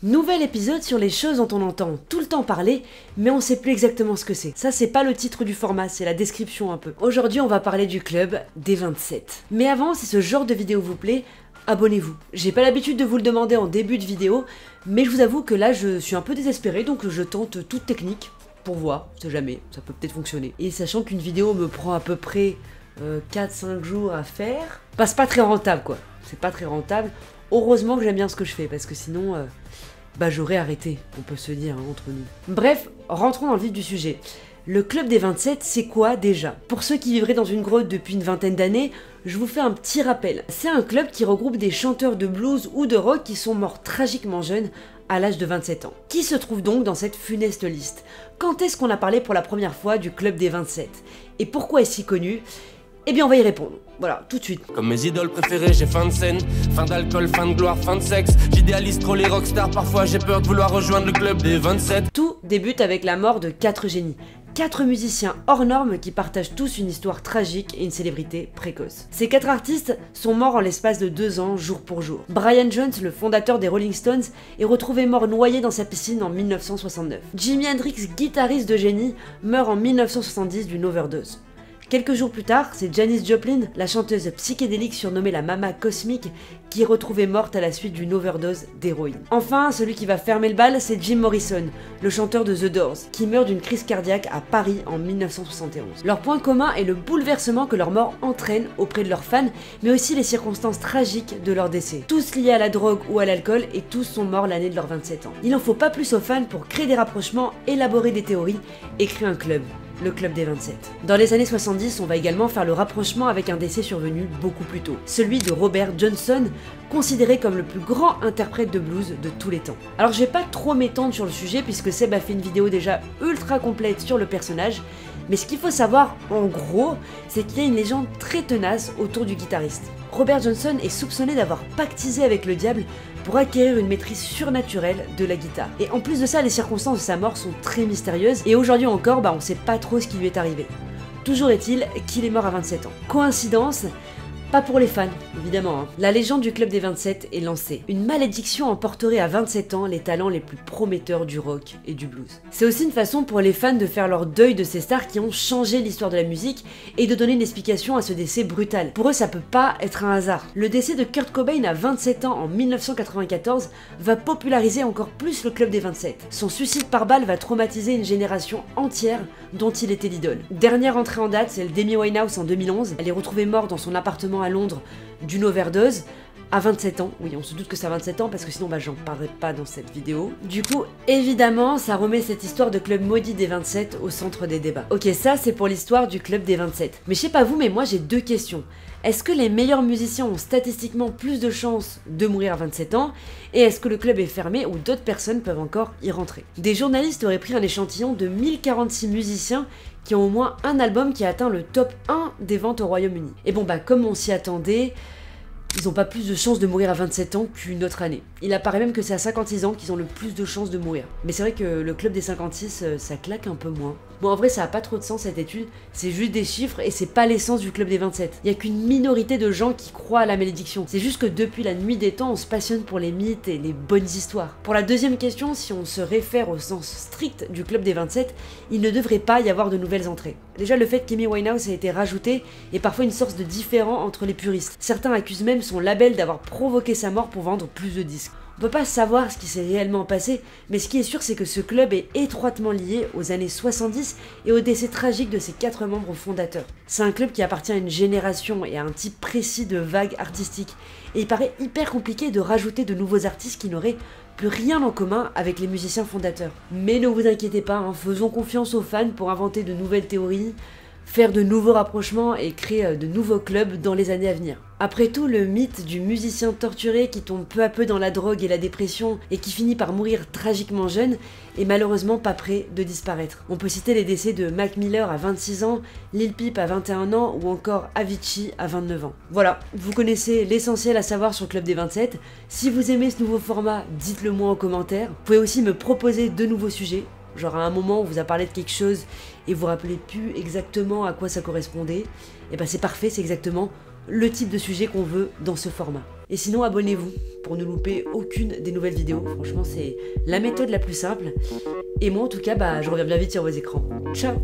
Nouvel épisode sur les choses dont on entend tout le temps parler, mais on sait plus exactement ce que c'est. Ça, c'est pas le titre du format, c'est la description un peu. Aujourd'hui, on va parler du club des 27. Mais avant, si ce genre de vidéo vous plaît, abonnez-vous. J'ai pas l'habitude de vous le demander en début de vidéo, mais je vous avoue que là, je suis un peu désespéré, donc je tente toute technique pour voir, on sait jamais, ça peut peut-être fonctionner. Et sachant qu'une vidéo me prend à peu près 4-5 jours à faire, bah c'est pas très rentable quoi. C'est pas très rentable. Heureusement que j'aime bien ce que je fais, parce que sinon, j'aurais arrêté, on peut se dire, hein, entre nous. Bref, rentrons dans le vif du sujet. Le club des 27, c'est quoi déjà? Pour ceux qui vivraient dans une grotte depuis une vingtaine d'années, je vous fais un petit rappel. C'est un club qui regroupe des chanteurs de blues ou de rock qui sont morts tragiquement jeunes à l'âge de 27 ans. Qui se trouve donc dans cette funeste liste? Quand est-ce qu'on a parlé pour la première fois du club des 27? Et pourquoi est-ce si connu? Eh bien on va y répondre, voilà, tout de suite. Comme mes idoles préférées, j'ai fin de scène, fin d'alcool, fin de gloire, fin de sexe. J'idéalise trop les rockstars, parfois j'ai peur de vouloir rejoindre le club des 27. Tout débute avec la mort de 4 génies. 4 musiciens hors normes qui partagent tous une histoire tragique et une célébrité précoce. Ces 4 artistes sont morts en l'espace de 2 ans, jour pour jour. Brian Jones, le fondateur des Rolling Stones, est retrouvé mort noyé dans sa piscine en 1969. Jimi Hendrix, guitariste de génie, meurt en 1970 d'une overdose. Quelques jours plus tard, c'est Janis Joplin, la chanteuse psychédélique surnommée la Mama Cosmique, qui est retrouvée morte à la suite d'une overdose d'héroïne. Enfin, celui qui va fermer le bal, c'est Jim Morrison, le chanteur de The Doors, qui meurt d'une crise cardiaque à Paris en 1971. Leur point commun est le bouleversement que leur mort entraîne auprès de leurs fans, mais aussi les circonstances tragiques de leur décès. Tous liés à la drogue ou à l'alcool, et tous sont morts l'année de leurs 27 ans. Il n'en faut pas plus aux fans pour créer des rapprochements, élaborer des théories et créer un club. Le club des 27. Dans les années 70, on va également faire le rapprochement avec un décès survenu beaucoup plus tôt, celui de Robert Johnson, considéré comme le plus grand interprète de blues de tous les temps. Alors je vais pas trop m'étendre sur le sujet puisque Seb a fait une vidéo déjà ultra complète sur le personnage, mais ce qu'il faut savoir en gros, c'est qu'il y a une légende très tenace autour du guitariste. Robert Johnson est soupçonné d'avoir pactisé avec le diable pour acquérir une maîtrise surnaturelle de la guitare. Et en plus de ça, les circonstances de sa mort sont très mystérieuses, et aujourd'hui encore, on sait pas trop ce qui lui est arrivé. Toujours est-il qu'il est mort à 27 ans. Coïncidence? Pas pour les fans, évidemment. La légende du club des 27 est lancée. Une malédiction emporterait à 27 ans les talents les plus prometteurs du rock et du blues. C'est aussi une façon pour les fans de faire leur deuil de ces stars qui ont changé l'histoire de la musique et de donner une explication à ce décès brutal. Pour eux, ça peut pas être un hasard. Le décès de Kurt Cobain à 27 ans en 1994 va populariser encore plus le club des 27. Son suicide par balle va traumatiser une génération entière dont il était l'idole. Dernière entrée en date, c'est le d'Amy Winehouse en 2011. Elle est retrouvée morte dans son appartement à Londres d'une overdose à 27 ans. Oui, on se doute que c'est à 27 ans parce que sinon j'en parlerai pas dans cette vidéo. Du coup, évidemment, ça remet cette histoire de club maudit des 27 au centre des débats. Ok, ça c'est pour l'histoire du club des 27. Mais je sais pas vous, mais moi j'ai deux questions. Est-ce que les meilleurs musiciens ont statistiquement plus de chances de mourir à 27 ans? Et est-ce que le club est fermé ou d'autres personnes peuvent encore y rentrer? Des journalistes auraient pris un échantillon de 1046 musiciens qui ont au moins un album qui a atteint le top 1 des ventes au Royaume-Uni. Et comme on s'y attendait, ils n'ont pas plus de chances de mourir à 27 ans qu'une autre année. Il apparaît même que c'est à 56 ans qu'ils ont le plus de chances de mourir. Mais c'est vrai que le club des 56, ça claque un peu moins. Bon, en vrai, ça a pas trop de sens cette étude, c'est juste des chiffres et c'est pas l'essence du club des 27. Il y a qu'une minorité de gens qui croient à la malédiction. C'est juste que depuis la nuit des temps, on se passionne pour les mythes et les bonnes histoires. Pour la deuxième question, si on se réfère au sens strict du club des 27, il ne devrait pas y avoir de nouvelles entrées. Déjà, le fait qu'Amy Winehouse a été rajouté est parfois une source de différend entre les puristes. Certains accusent même son label d'avoir provoqué sa mort pour vendre plus de disques. On peut pas savoir ce qui s'est réellement passé, mais ce qui est sûr c'est que ce club est étroitement lié aux années 70 et au décès tragique de ses 4 membres fondateurs. C'est un club qui appartient à une génération et à un type précis de vague artistique, et il paraît hyper compliqué de rajouter de nouveaux artistes qui n'auraient plus rien en commun avec les musiciens fondateurs. Mais ne vous inquiétez pas, faisons confiance aux fans pour inventer de nouvelles théories, faire de nouveaux rapprochements et créer de nouveaux clubs dans les années à venir. Après tout, le mythe du musicien torturé qui tombe peu à peu dans la drogue et la dépression et qui finit par mourir tragiquement jeune est malheureusement pas près de disparaître. On peut citer les décès de Mac Miller à 26 ans, Lil Peep à 21 ans ou encore Avicii à 29 ans. Voilà, vous connaissez l'essentiel à savoir sur le Club des 27. Si vous aimez ce nouveau format, dites-le moi en commentaire. Vous pouvez aussi me proposer de nouveaux sujets. Genre à un moment on vous a parlé de quelque chose et vous vous rappelez plus exactement à quoi ça correspondait, et c'est parfait, c'est exactement le type de sujet qu'on veut dans ce format. Et sinon, abonnez-vous pour ne louper aucune des nouvelles vidéos. Franchement, c'est la méthode la plus simple. Et moi, en tout cas, je reviens bien vite sur vos écrans. Ciao!